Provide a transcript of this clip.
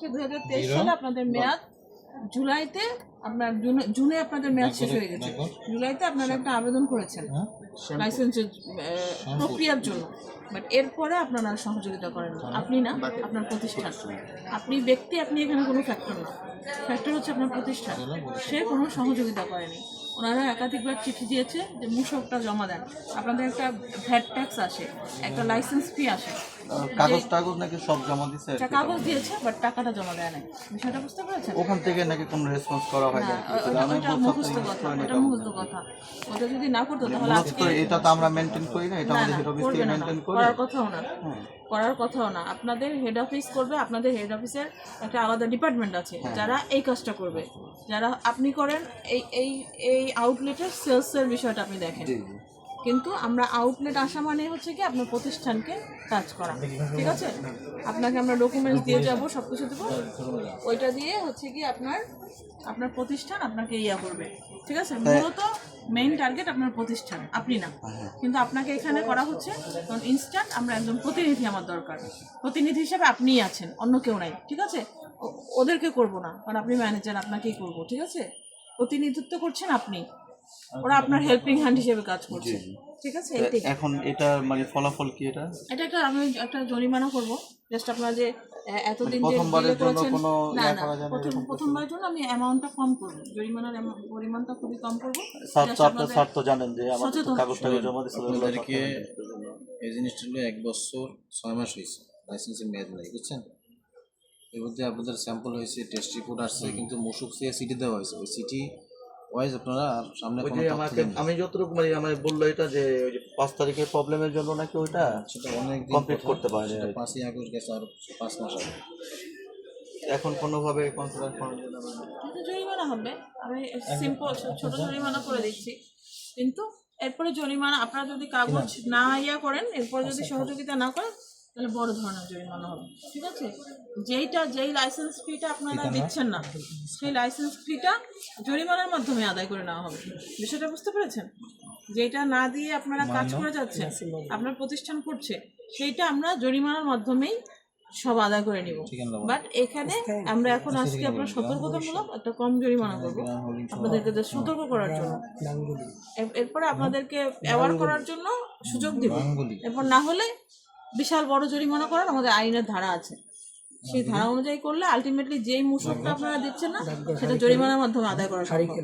হচ্ছে 2023 সালে আপনাদের মেয়াদ জুলাইতে, আপনার জুনে আপনাদের মেয়াদ শেষ হয়ে গেছে। জুলাইতে আপনারা একটা আবেদন করেছেন লাইসেন্সের প্রক্রিয়ার জন্য, বাট এরপরে আপনারা সহযোগিতা করেন না। আপনি না, আপনার প্রতিষ্ঠান। আপনি ব্যক্তি, আপনি এখানে কোনো ফ্যাক্টর না, ফ্যাক্টর হচ্ছে আপনার প্রতিষ্ঠান। সে কোনো সহযোগিতা করেনি। ওনারা একাধিকবার চিঠি দিয়েছে যে মূসকটা জমা দেন, আপনাদের একটা ভ্যাট ট্যাক্স আসে, একটা লাইসেন্স ফি আসে, কাগজ নাকি সব জমা দিচ্ছে, কাগজ দিয়েছে বাট টাকাটা জমা দেয় নাই। বিষয়টা বুঝতে পেরেছেন? ওখান থেকে নাকি কোনো রেসপন্স করা হয় না। ওটা মুখস্থ কথা, ওটা মুখস্থ কথা। ওটা যদি না করতো তাহলে আজকে এটা তো আমরা মেনটেন করি না, এটা আমাদের হেড অফিস থেকে মেনটেন করে, করার কথাও না, করার কথাও না। আপনাদের হেড অফিস করবে, আপনাদের হেড অফিসের একটা আলাদা ডিপার্টমেন্ট আছে যারা এই কাজটা করবে। যারা আপনি করেন এই এই এই আউটলেটের সেলসের বিষয়টা আপনি দেখেন, কিন্তু আমরা আউটলেট আসা মানে হচ্ছে কি আপনার প্রতিষ্ঠানকে কাজ করা, ঠিক আছে? আপনাকে আমরা ডকুমেন্টস দিয়ে যাব, সব কিছু দেবো, ওইটা দিয়ে হচ্ছে কি আপনার প্রতিষ্ঠান আপনাকে ইয়া করবে, ঠিক আছে? মূলত মেইন টার্গেট আপনার প্রতিষ্ঠান, আপনি না। কিন্তু আপনাকে এখানে করা হচ্ছে কারণ ইনস্ট্যান্ট আমরা একজন প্রতিনিধি আমার দরকার। প্রতিনিধি হিসেবে আপনিই আছেন, অন্য কেউ নাই, ঠিক আছে? ওদেরকে করব না, কারণ আপনি ম্যানেজার, আপনাকেই করব, ঠিক আছে? প্রতিনিধিত্ব করছেন আপনি, ওরা আপনার হেল্পিং হ্যান্ড হিসেবে কাজ করছে, ঠিক আছে? এখন এটা মানে ফলাফল কি? এটা একটা আমি একটা জরিমানা করব, জাস্ট আপনারা যে এতদিন যে প্রথমবারের জন্য কোনো না না, প্রথমবারের জন্য আমি অ্যামাউন্টটা কম করব, জরিমানার পরিমাণটা খুবই কম করব। স্যার তো জানেন যে আমাদের কাগজটা জমা দিতে ওদেরকে এই জিনিসটা হলো 1 বছর 6 মাস হয়েছে, লাইসেন্সের মেয়াদ নেই, বুঝছেন? এর মধ্যে আপনাদের স্যাম্পল হয়েছে, টেস্ট রিপোর্ট আসছে, কিন্তু মূসক থেকে সিটি দেওয়া হয়েছে। ওই সিটি ওয়াইজ আপনারা আর সামনে কোনো তথ্য দেন না। আমি যতটুকু মানে আমি বললো এটা যে ওই যে 5 তারিখের প্রবলেমের জন্য নাকি ওইটা সেটা অনেক কমপ্লিট করতে পারে। 5ই আগস্ট গেছে, আর 5 মাস আগে। এখন কোনোভাবে কনসিডার করা যায় না, জরিমানা হবে। আমি সিম্পল ছোট জরিমানা করে দিচ্ছি, কিন্তু এরপরে জরিমানা আপনারা যদি কাগজ না ইয়া করেন, এরপরে যদি সহযোগিতা না করেন, তাহলে বড় ধরনের জরিমানা হবে, ঠিক আছে? যেই লাইসেন্স ফিটা আপনারা দিচ্ছেন না, সেই লাইসেন্স ফিটা জরিমানার মাধ্যমে আদায় করে নেওয়া হবে। বিষয়টা বুঝতে পেরেছেন? যেটা না দিয়ে আপনারা কাজ করে যাচ্ছেন, আপনার প্রতিষ্ঠান করছে, সেইটা আমরা জরিমানার মাধ্যমেই সব আদায় করে নিব। বাট এখানে আমরা এখন আজকে আপনার সতর্কতামূলক একটা কম জরিমানা করবো আপনাদেরকে সতর্ক করার জন্য, এরপরে আপনাদেরকে অ্যাওয়ার করার জন্য সুযোগ দিব। এরপর না হলে বিশাল বড় জরিমানা করার আমাদের আইনের ধারা আছে, সেই ধারা অনুযায়ী করলে আলটিমেটলি যেই মূসকটা আপনারা দিচ্ছেন না, সেটা জরিমানার মাধ্যমে আদায় করা সম্ভব।